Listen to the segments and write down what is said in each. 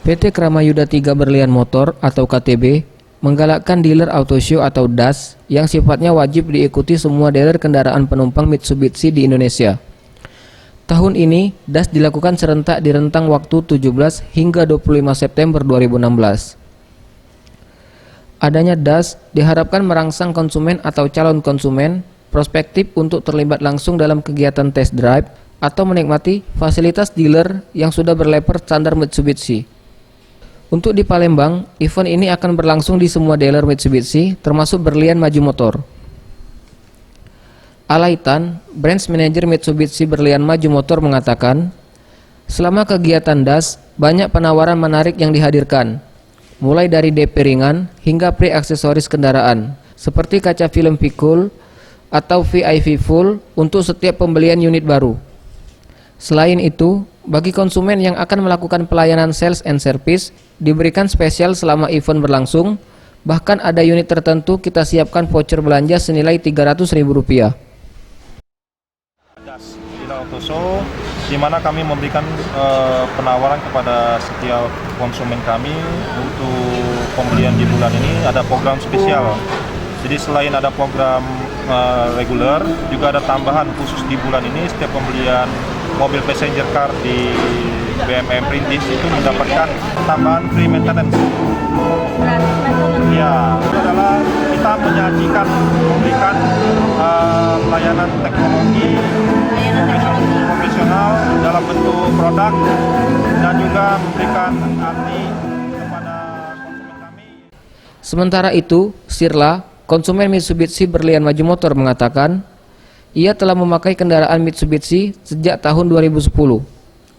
PT Kramayuda 3 Berlian Motor atau KTB menggalakkan dealer auto show atau DAS yang sifatnya wajib diikuti semua dealer kendaraan penumpang Mitsubishi di Indonesia. Tahun ini, DAS dilakukan serentak di rentang waktu 17 hingga 25 September 2016. Adanya DAS diharapkan merangsang konsumen atau calon konsumen prospektif untuk terlibat langsung dalam kegiatan test drive atau menikmati fasilitas dealer yang sudah berlabel standar Mitsubishi. Untuk di Palembang, event ini akan berlangsung di semua dealer Mitsubishi, termasuk Berlian Maju Motor. Alaitan, Branch Manager Mitsubishi Berlian Maju Motor mengatakan, selama kegiatan DAS, banyak penawaran menarik yang dihadirkan, mulai dari DP ringan hingga pre-aksesoris kendaraan, seperti kaca film Pikul atau VIP Full untuk setiap pembelian unit baru. Selain itu, bagi konsumen yang akan melakukan pelayanan sales and service, diberikan spesial selama event berlangsung, bahkan ada unit tertentu kita siapkan voucher belanja senilai Rp300.000. DAS, Dealer Auto Show, di mana kami memberikan penawaran kepada setiap konsumen kami untuk pembelian di bulan ini ada program spesial. Jadi selain ada program reguler, juga ada tambahan khusus di bulan ini. Setiap pembelian mobil passenger car di BMM Perintis itu mendapatkan tambahan free maintenance. Ya, itu adalah kita menyajikan, memberikan layanan teknologi profesional dalam bentuk produk dan juga memberikan arti kepada konsumen kami. Sementara itu, Sirla, konsumen Mitsubishi Berlian Maju Motor mengatakan, ia telah memakai kendaraan Mitsubishi sejak tahun 2010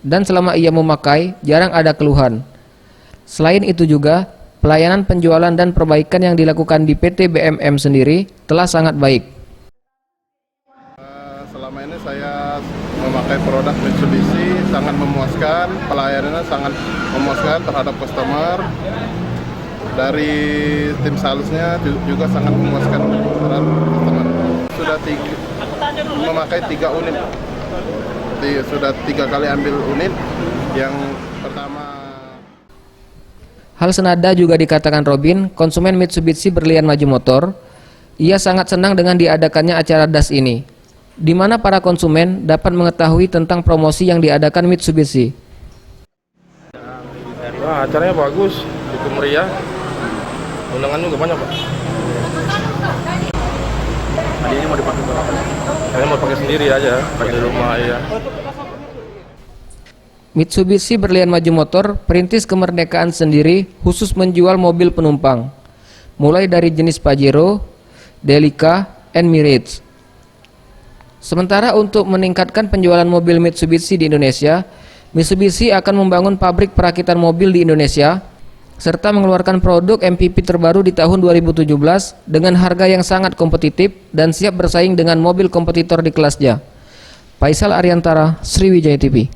dan selama ia memakai jarang ada keluhan. Selain itu juga, pelayanan penjualan dan perbaikan yang dilakukan di PT BMM sendiri telah sangat baik. Selama ini saya memakai produk Mitsubishi sangat memuaskan, pelayanannya sangat memuaskan terhadap customer. Dari tim salesnya juga sangat memuaskan terhadap customer. Sudah memakai 3 unit, sudah 3 kali ambil unit. Yang pertama. Hal senada juga dikatakan Robin, konsumen Mitsubishi Berlian Maju Motor. Ia sangat senang dengan diadakannya acara DAS ini, di mana para konsumen dapat mengetahui tentang promosi yang diadakan Mitsubishi. Wah, acaranya bagus, cukup meriah. Undangan juga banyak, Pak. Tadi ini mau dipakai berapa? Saya mau pakai sendiri aja, pakai di rumah ya. Mitsubishi Berlian Maju Motor perintis kemerdekaan sendiri khusus menjual mobil penumpang, mulai dari jenis Pajero, Delica, and Mirage. Sementara untuk meningkatkan penjualan mobil Mitsubishi di Indonesia, Mitsubishi akan membangun pabrik perakitan mobil di Indonesia, serta mengeluarkan produk MPV terbaru di tahun 2017 dengan harga yang sangat kompetitif dan siap bersaing dengan mobil kompetitor di kelasnya. Faisal Ariantara, Sriwijaya TV.